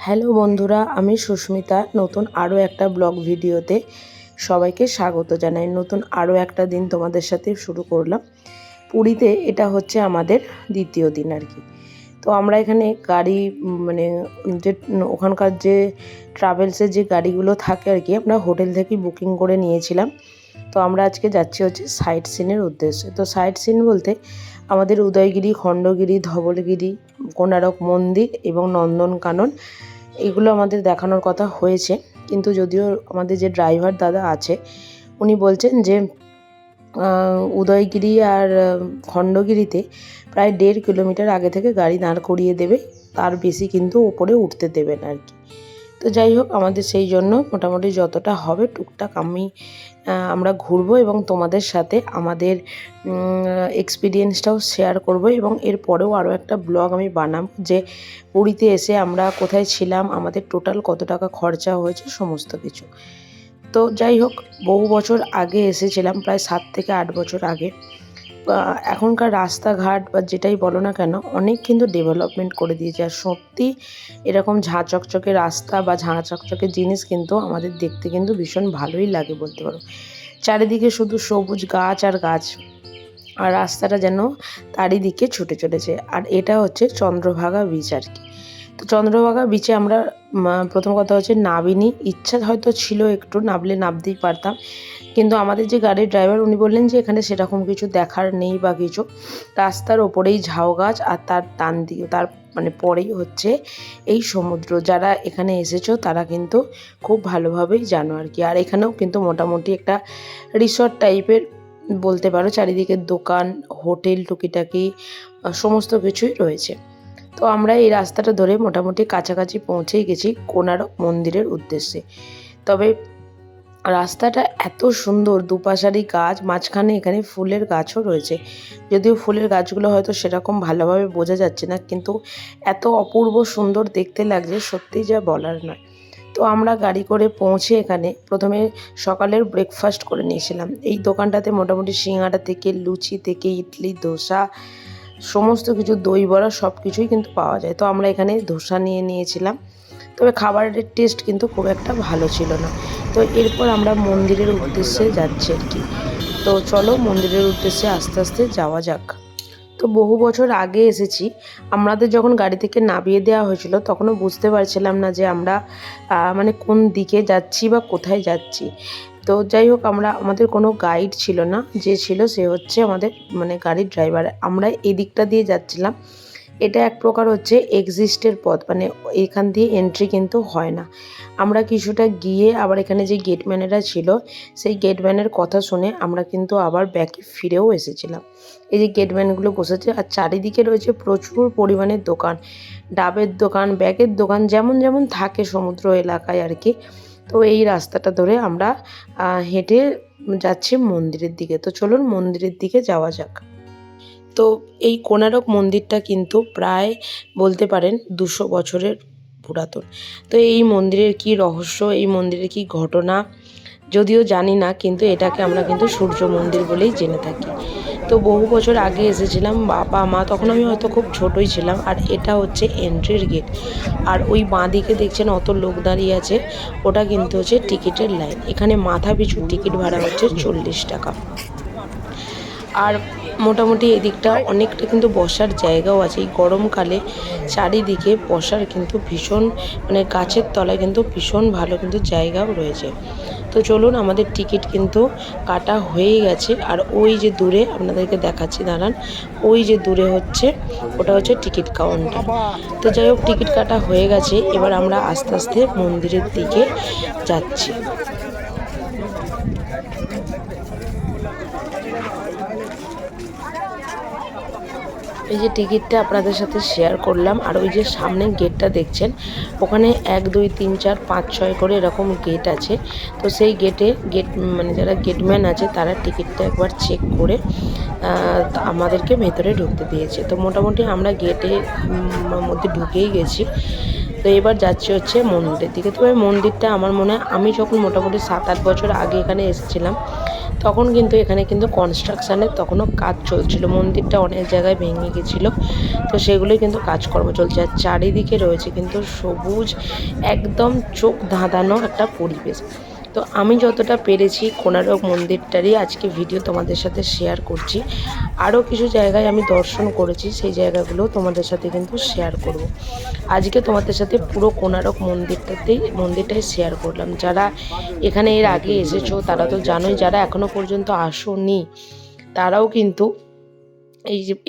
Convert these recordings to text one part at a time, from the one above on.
Hello বন্ধুরা, আমি সুস্মিতা নতুন আরও একটা ব্লগ ভিডিওতে সবাইকে স্বাগত জানাই। নতুন আরও একটা দিন তোমাদের সাথে শুরু করলাম। পুরীতে এটা হচ্ছে আমাদের দ্বিতীয় দিন আর কি। তো আমরা এখানে গাড়ি মানে যে ওখানকার যে ট্রাভেলসের যে গাড়িগুলো থাকে আর কি, আমরা হোটেল থেকেই বুকিং করে নিয়েছিলাম। তো আমরা আজকে যাচ্ছি হচ্ছে সাইট সিনের উদ্দেশ্যে। তো সাইট সিন বলতে আমাদের উদয়গিরি, খণ্ডগিরি, ধবলগিরি, কোণারক মন্দির এবং নন্দনকানন এগুলো আমাদের দেখানোর কথা হয়েছে। কিন্তু যদিও আমাদের যে ড্রাইভার দাদা আছে উনি বলছেন যে উদয়গিরি আর খণ্ডগিরিতে প্রায় 1.5 কিলোমিটার আগে থেকে গাড়ি দাঁড় করিয়ে দেবে, তার বেশি কিন্তু ওপরে উঠতে দেবে না আর কি। তো যাই হোক, আমাদের সেই জন্য মোটামুটি যতটা হবে টুকটাক আমরা ঘুরবো এবং তোমাদের সাথে আমাদের এক্সপিরিয়েন্সটাও শেয়ার করব। এবং এরপরেও আরও একটা ব্লগ আমি বানাবো যে পুরীতে এসে আমরা কোথায় ছিলাম, আমাদের টোটাল কত টাকা খরচা হয়েছে, সমস্ত কিছু। তো যাই হোক, বহু বছর আগে এসেছিলাম, প্রায় 7 থেকে 8 বছর আগে। এখনকার রাস্তাঘাট বা যেটাই বলো না কেন অনেক কিন্তু ডেভেলপমেন্ট করে দিয়েছে। আর সত্যি এরকম ঝাঁ চকচকে রাস্তা বা ঝাঁ চকচকে জিনিস কিন্তু আমাদের দেখতে কিন্তু ভীষণ ভালোই লাগে বলতে পারো। চারিদিকে শুধু সবুজ গাছ আর গাছ, আর রাস্তাটা যেন তারই দিকে ছুটে চলেছে। আর এটা হচ্ছে চন্দ্রভাগা বিচ আর কি। তো চন্দ্রভাগা বিচে আমরা প্রথম কথা হচ্ছে নাবিনি, ইচ্ছা হয়তো ছিল একটু নামলে নামতেই পারতাম, কিন্তু আমাদের যে গাড়ির ড্রাইভার উনি বললেন যে এখানে সেরকম কিছু দেখার নেই বা কিছু। রাস্তার ওপরেই ঝাউ গাছ আর তার ডান দিকে তার পরেই হচ্ছে এই সমুদ্র। যারা এখানে এসেছো তারা কিন্তু খুব ভালোভাবেই জানো আর কি। আর এখানেও কিন্তু মোটামুটি একটা রিসর্ট টাইপের বলতে পারো, চারিদিকে দোকান, হোটেল, টুকিটাকি সমস্ত কিছুই রয়েছে। তো আমরা এই রাস্তাটা ধরে মোটামুটি কাছাকাছি পৌঁছেই গেছি কোণারক মন্দিরের উদ্দেশ্যে। তবে রাস্তাটা এত সুন্দর, দুপাশারি গাছ, মাঝখানে এখানে ফুলের গাছও রয়েছে। যদিও ফুলের গাছগুলো হয়তো সেরকম ভালোভাবে বোঝা যাচ্ছে না, কিন্তু এত অপূর্ব সুন্দর দেখতে লাগছে, সত্যি যা বলার নয়। তো আমরা গাড়ি করে পৌঁছে এখানে প্রথমে সকালের ব্রেকফাস্ট করে নিয়েছিলাম। এই দোকানটাতে মোটামুটি সিঙ্গাড়া থেকে লুচি থেকে ইডলি, ধোসা, সমস্ত কিছু, দই বড়া সব কিছুই কিন্তু পাওয়া যায়। তো আমরা এখানে ধোসা নিয়ে নিয়েছিলাম, তবে খাবারের টেস্ট কিন্তু খুব একটা ভালো ছিল না। তো এরপর আমরা মন্দিরের উদ্দেশ্যে যাচ্ছি আর কি। তো চলো মন্দিরের উদ্দেশ্যে আস্তে আস্তে যাওয়া যাক। তো বহু বছর আগে এসেছি, আমাদের যখন গাড়ি থেকে নামিয়ে দেওয়া হয়েছিল তখনও বুঝতে পারছিলাম না যে আমরা কোন দিকে যাচ্ছি বা কোথায় যাচ্ছি। তো যাই হোক, আমাদের কোনো গাইড ছিল না, যে ছিল সে হচ্ছে আমাদের গাড়ির ড্রাইভার। আমরা এই দিকটা দিয়ে যাচ্ছিলাম। এটা এক প্রকার হচ্ছে এক্সিস্টের পথ, এখান দিয়ে এন্ট্রি কিন্তু হয় না। আমরা কিছুটা গিয়ে আবার এখানে যে গেটম্যানেরা ছিল সেই গেটম্যানের কথা শুনে আমরা কিন্তু আবার ব্যাকে ফিরেও এসেছিলাম। এই যে গেটম্যানগুলো বসেছে, আর চারিদিকে রয়েছে প্রচুর পরিমাণে দোকান, ডাবের দোকান, ব্যাগের দোকান, যেমন যেমন থাকে সমুদ্র এলাকায় আর কি। তো এই রাস্তাটা ধরে আমরা হেঁটে যাচ্ছি মন্দিরের দিকে। তো চলুন মন্দিরের দিকে যাওয়া যাক। তো এই কোণারক মন্দিরটা কিন্তু প্রায় বলতে পারেন 200 বছরের পুরাতন। তো এই মন্দিরের কি রহস্য, এই মন্দিরের কি ঘটনা যদিও জানি না, কিন্তু এটাকে আমরা কিন্তু সূর্য মন্দির বলেই জেনে থাকি। তো বহু বছর আগে এসেছিলাম, বাবা মা, তখন আমি হয়তো খুব ছোটই ছিলাম। আর এটা হচ্ছে এন্ট্রির গেট। আর ওই বাঁ দিকে দেখছেন অত লোক দাঁড়িয়ে আছে, ওটা কিন্তু হচ্ছে টিকিটের লাইন। এখানে মাথা পিছু টিকিট ভাড়া হচ্ছে 40 টাকা। আর মোটামুটি এদিকটা অনেকটা কিন্তু বসার জায়গাও আছে। এই গরমকালে চারিদিকে বসার কিন্তু ভীষণ গাছের তলায় কিন্তু ভীষণ ভালো কিন্তু জায়গাও রয়েছে। তো চলুন, আমাদের টিকিট কিন্তু কাটা হয়ে গেছে। আর ওই যে দূরে আপনাদেরকে দেখাচ্ছি, দাঁড়ান, ওই যে দূরে হচ্ছে ওটা হচ্ছে টিকিট কাউন্টার। তো যাই হোক, টিকিট কাটা হয়ে গেছে। এবার আমরা আস্তে আস্তে মন্দিরের দিকে যাচ্ছি। এই যে টিকিটটা আপনাদের সাথে শেয়ার করলাম। আর ওই যে সামনে গেটটা দেখছেন, ওখানে 1 2 3 4 5 6 করে এরকম গেট আছে। তো সেই গেটে যারা গেটম্যান আছে তারা টিকিটটা একবার চেক করে আমাদেরকে ভেতরে ঢুকতে দিয়েছে। তো মোটামুটি আমরা গেটের মধ্যে ঢুকেই গেছি। তো এবার যাচ্ছি হচ্ছে মন্দিরের দিকে। তবে মন্দিরটা আমার মনে হয় আমি যখন মোটামুটি 7 8 বছর আগে এখানে এসেছিলাম তখন কিন্তু এখানে কিন্তু কনস্ট্রাকশানের তখনও কাজ চলছিল, মন্দিরটা অনেক জায়গায় ভেঙে গেছিলো, তো সেগুলোই কিন্তু কাজকর্ম চলছে। আর চারিদিকে রয়েছে কিন্তু সবুজ, একদম চোখ ধাঁধানো একটা পরিবেশ। তো আমি যতটা পেরেছি কোণারক মন্দিরটারই আজকে ভিডিও তোমাদের সাথে শেয়ার করছি। আরও কিছু জায়গায় আমি দর্শন করেছি, সেই জায়গাগুলো তোমাদের সাথে কিন্তু শেয়ার করব। আজকে তোমাদের সাথে পুরো কোণারক মন্দিরটাই শেয়ার করলাম। যারা এখানে এর আগে এসেছো তারা তো জানোই, যারা এখনো পর্যন্ত আসোনি তারাও কিন্তু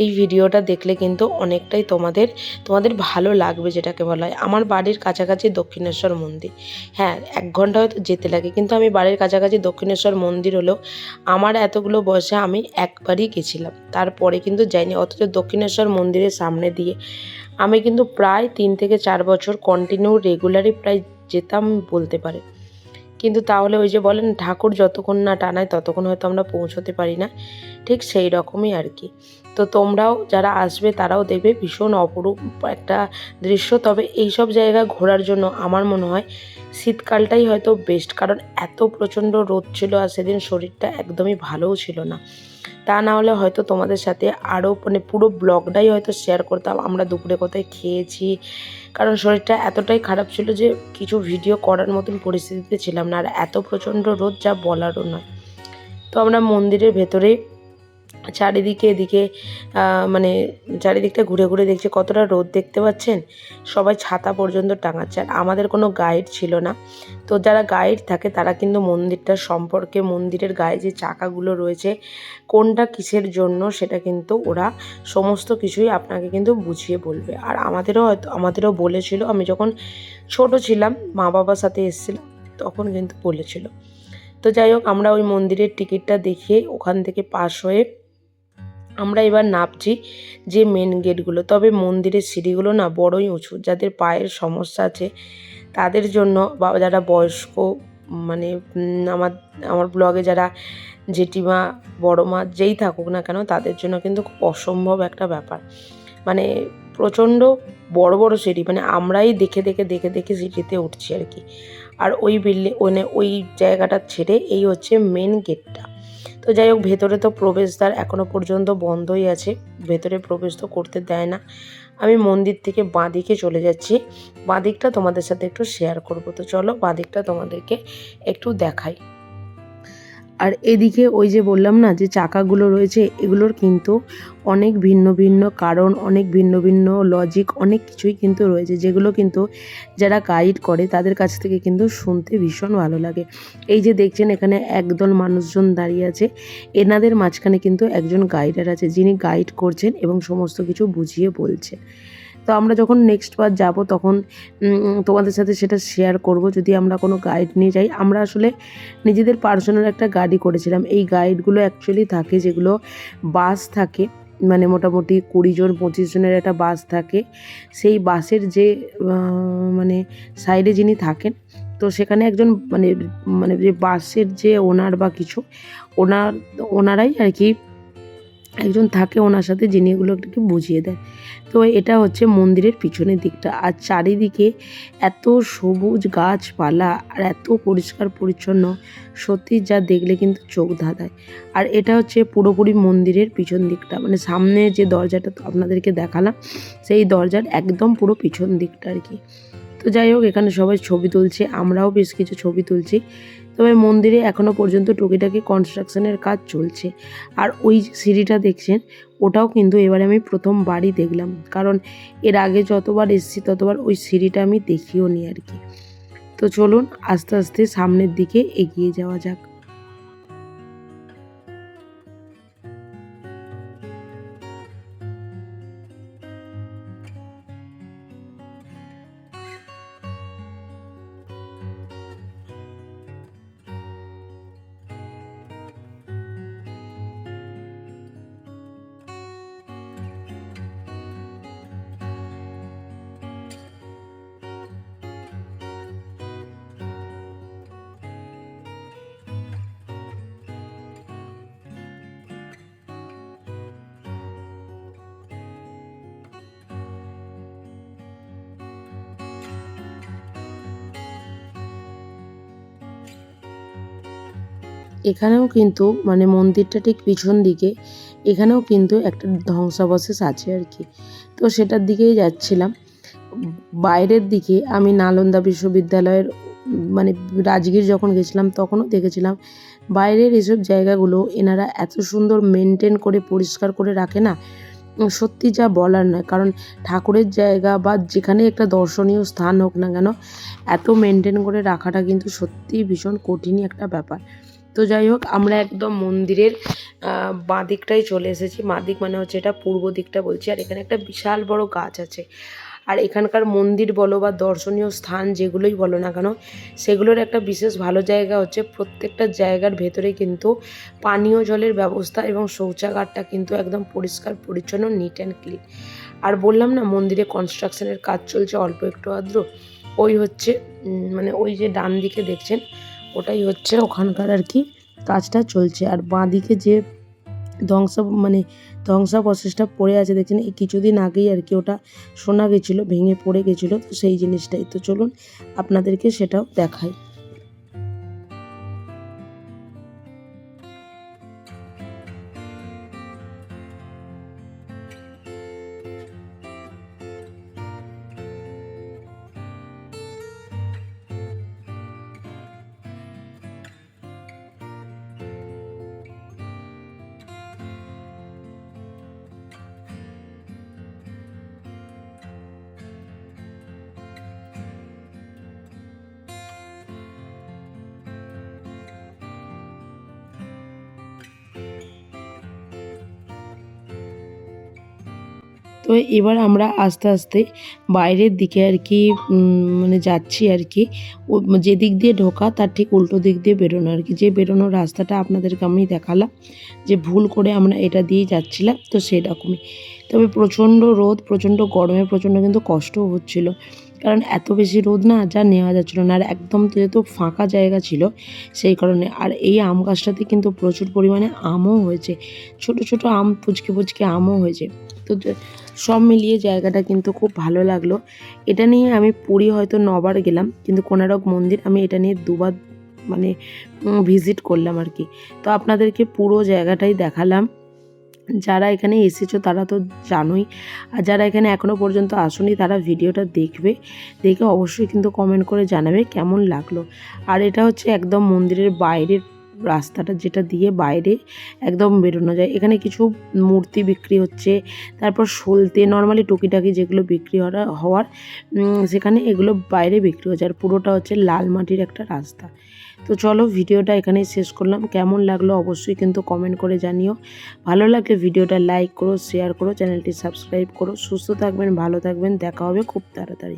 এই ভিডিওটা দেখলে কিন্তু অনেকটাই তোমাদের ভালো লাগবে, যেটাকে বলা হয়। আমার বাড়ির কাছাকাছি দক্ষিণেশ্বর মন্দির, হ্যাঁ 1 ঘন্টা হয়তো যেতে লাগে, কিন্তু আমি বাড়ির কাছাকাছি দক্ষিণেশ্বর মন্দির হলেও আমার এতগুলো বয়সে আমি একবারই গেছিলাম, তারপরে কিন্তু যাইনি। অথচ দক্ষিণেশ্বর মন্দিরের সামনে দিয়ে আমি কিন্তু প্রায় 3 থেকে 4 বছর কন্টিনিউ রেগুলারই প্রায় যেতাম বলতে পারে। কিন্তু তাহলে ওই যে বলেন ঠাকুর যতক্ষণ না টানায় ততক্ষণ হয়তো আমরা পৌঁছতে পারি না, ঠিক সেই রকমই আর কি। তো তোমরাও যারা আসবে তারাও দেখবে ভীষণ অপরূপ একটা দৃশ্য। তবে এইসব জায়গা ঘোরার জন্য আমার মনে হয় শীতকালটাই হয়তো বেস্ট, কারণ এত প্রচণ্ড রোদ ছিল আর সেদিন শরীরটা একদমই ভালোও ছিল না। তা না হলে হয়তো তোমাদের সাথে আরও মানে পুরো ব্লগটাই হয়তো শেয়ার করতাম আমরা দুপুরে কোথায় খেয়েছি, কারণ শরীরটা এতটাই খারাপ ছিল যে কিছু ভিডিও করার মতন পরিস্থিতিতে ছিলাম না, আর এত প্রচণ্ড রোদ যা বলারও নয়। তো আমরা মন্দিরের ভেতরে চারিদিকে এদিকে মানে চারিদিকটা ঘুরে ঘুরে দেখছি, কতটা রোদ দেখতে পাচ্ছেন, সবাই ছাতা পর্যন্ত টাঙাচ্ছে। আর আমাদের কোনো গাইড ছিল না, তো যারা গাইড থাকে তারা কিন্তু মন্দিরটার সম্পর্কে, মন্দিরের গায়ে যে চাকাগুলো রয়েছে কোনটা কিসের জন্য সেটা কিন্তু ওরা সমস্ত কিছুই আপনাকে কিন্তু বুঝিয়ে বলবে। আর আমাদেরও বলেছিল, আমি যখন ছোট ছিলাম মা বাবার সাথে এসেছিলাম তখন কিন্তু বলেছিল। তো যাই হোক, আমরা ওই মন্দিরের টিকিটটা দেখিয়ে ওখান থেকে পাস হয়ে আমরা এবার নামছি যে মেন গেটগুলো। তবে মন্দিরের সিঁড়িগুলো না বড়ই উঁচু, যাদের পায়ের সমস্যা আছে তাদের জন্য, বা যারা বয়স্ক, মানে আমার ব্লগে যারা জেঠিমা বড় মা যেই থাকুক না কেন তাদের জন্য কিন্তু খুব অসম্ভব একটা ব্যাপার। মানে প্রচণ্ড বড় বড় সিঁড়ি, মানে আমরাই দেখে দেখে দেখে দেখে সিঁড়িতে উঠছি আর কি। আর ওই ওই জায়গাটা ছেড়ে এই হচ্ছে মেন গেটটা। তো যাই হোক, ভেতরে তো প্রবেশদ্বার এখনও পর্যন্ত বন্ধই আছে, ভেতরে প্রবেশ তো করতে দেয় না। আমি মন্দির থেকে বাঁদিকে চলে যাচ্ছি, বাঁদিকটা তোমাদের সাথে একটু শেয়ার করব। তো চলো বাঁদিকটা তোমাদেরকে একটু দেখাই। আর এদিকে ওই যে বললাম না যে চাকাগুলো রয়েছে, এগুলোর কিন্তু অনেক ভিন্ন ভিন্ন কারণ, অনেক ভিন্ন ভিন্ন লজিক, অনেক কিছুই কিন্তু রয়েছে, যেগুলো কিন্তু যারা গাইড করে তাদের কাছ থেকে কিন্তু শুনতে ভীষণ ভালো লাগে। এই যে দেখছেন এখানে একদল মানুষজন দাঁড়িয়ে আছে, এনাদের মাঝখানে কিন্তু একজন গাইডার আছে যিনি গাইড করছেন এবং সমস্ত কিছু বুঝিয়ে বলছেন। তো আমরা যখন নেক্সট বার যাব তখন তোমাদের সাথে সেটা শেয়ার করব। যদি আমরা কোনো গাইড নিয়ে যাই, আমরা আসলে নিজেদের পার্সোনাল একটা গাড়ি করেছিলাম। এই গাইডগুলো অ্যাকচুয়ালি থাকে, যেগুলো বাস থাকে, মানে মোটামুটি 20 জন 25 জনের একটা বাস থাকে। সেই বাসের যে মানে সাইডে যিনি থাকেন, তো সেখানে একজন মানে মানে যে বাসের যে ওনার বা কিছু ওনারাই আর কি একজন থাকে ওনার সাথে, যিনি এগুলো একটু বুঝিয়ে দেয়। তো এটা হচ্ছে মন্দিরের পিছনের দিকটা, আর চারিদিকে এত সবুজ গাছপালা আর এত পরিষ্কার পরিচ্ছন্ন, সত্যি যা দেখলে কিন্তু চোখ ধাঁধায়। আর এটা হচ্ছে পুরোপুরি মন্দিরের পিছন দিকটা, মানে সামনে যে দরজাটা তো আপনাদেরকে দেখালাম, সেই দরজার একদম পুরো পিছন দিকটা আর কি। তো যাই হোক, এখানে সবাই ছবি তুলছে, আমরাও বেশ কিছু ছবি তুলছি। তবে মন্দিরে এখনও পর্যন্ত টুকিটাকি কনস্ট্রাকশনের কাজ চলছে। আর ওই যে সিঁড়িটা দেখছেন, ওটাও কিন্তু এবারে আমি প্রথমবারই দেখলাম, কারণ এর আগে যতবার এসেছি ততবার ওই সিঁড়িটা আমি দেখিও নি আর কি। তো চলুন আস্তে আস্তে সামনের দিকে এগিয়ে যাওয়া যাক। এখানেও কিন্তু মানে মন্দিরটা ঠিক পিছন দিকে এখানেও কিন্তু একটা ধ্বংসাবশেষ আছে আর কি। তো সেটার দিকেই যাচ্ছিলাম। বাইরের দিকে আমি নালন্দা বিশ্ববিদ্যালয়ের মানে রাজগীর যখন গেছিলাম তখনও দেখেছিলাম বাইরের এসব জায়গাগুলো এনারা এত সুন্দর মেনটেন করে পরিষ্কার করে রাখে না, সত্যি যা বলার নয়। কারণ ঠাকুরের জায়গা বা যেখানে একটা দর্শনীয় স্থান হোক না কেন, এত মেনটেন করে রাখাটা কিন্তু সত্যিই ভীষণ কঠিনই একটা ব্যাপার। তো যাই হোক, আমরা একদম মন্দিরের বাঁ দিকটাই চলে এসেছি। বাঁ দিক মানে হচ্ছে এটা পূর্ব দিকটা বলছি। আর এখানে একটা বিশাল বড় গাছ আছে। আর এখানকার মন্দির বলো বা দর্শনীয় স্থান যেগুলোই বলো না কেন, সেগুলোর একটা বিশেষ ভালো জায়গা হচ্ছে প্রত্যেকটা জায়গার ভেতরে কিন্তু পানীয় জলের ব্যবস্থা এবং শৌচাগারটা কিন্তু একদম পরিষ্কার পরিচ্ছন্ন, নিট অ্যান্ড ক্লিন। আর বললাম না মন্দিরে কনস্ট্রাকশনের কাজ চলছে অল্প একটু আদ্র, ওই হচ্ছে মানে ওই যে ডান দিকে দেখছেন ওটাই হচ্ছে ওখানকার আর কি কাজটা চলছে। আর বাঁ দিকে যে ধ্বংসাবশেষটা পড়ে আছে দেখছেন, এই কিছুদিন আগেই আর কি ওটা শোনা গেছিলো ভেঙে পড়ে গেছিলো। তো সেই জিনিসটাই, তো চলুন আপনাদেরকে সেটাও দেখাই। তো এবার আমরা আস্তে আস্তে বাইরের দিকে আর কি মানে যাচ্ছি আর কি। যে দিক দিয়ে ঢোকা তার ঠিক উল্টো দিক দিয়ে বেরোনো আর কি। যে বেরোনোর রাস্তাটা আপনাদেরকে আমি দেখালাম, যে ভুল করে আমরা এটা দিয়েই যাচ্ছিলাম, তো সেরকমই। তবে প্রচণ্ড রোদ, প্রচণ্ড গরমে প্রচণ্ড কিন্তু কষ্টও হচ্ছিল, কারণ এত বেশি রোদ না, যা নেওয়া যাচ্ছিলো না। আর একদম যেহেতু ফাঁকা জায়গা ছিল সেই কারণে। আর এই আম গাছটাতে কিন্তু প্রচুর পরিমাণে আমও হয়েছে, ছোট ছোট আম, পুচকে পুচকে আমও হয়েছে। তো সব মিলিয়ে জায়গাটা কিন্তু খুব ভালো লাগলো। এটা নিয়ে আমি পুরী হয়তো 9 বার গেলাম, কিন্তু কোণারক মন্দির আমি এটা নিয়ে 2 বার মানে ভিজিট করলাম আর কি। তো আপনাদেরকে পুরো জায়গাটাই দেখালাম। যারা এখানে এসেছো তারা তো জানোই, আর যারা এখানে এখনও পর্যন্ত আসোনি তারা ভিডিওটা দেখবে, দেখে অবশ্যই কিন্তু কমেন্ট করে জানাবে কেমন লাগলো। আর এটা হচ্ছে একদম মন্দিরের বাইরের রাস্তাটা, যেটা দিয়ে বাইরে একদম বেরোনো যায়। এখানে কিছু মূর্তি বিক্রি হচ্ছে, তারপর সলতে নর্মালি টুকিটাকি যেগুলো বিক্রি হওয়ার সেখানে এগুলো বাইরে বিক্রি হচ্ছে। আর পুরোটা হচ্ছে লাল মাটির একটা রাস্তা। তো চলো ভিডিওটা এখানেই শেষ করলাম। কেমন লাগলো অবশ্যই কিন্তু কমেন্ট করে জানিও। ভালো লাগলে ভিডিওটা লাইক করো, শেয়ার করো, চ্যানেলটি সাবস্ক্রাইব করো। সুস্থ থাকবেন, ভালো থাকবেন, দেখা হবে খুব তাড়াতাড়ি।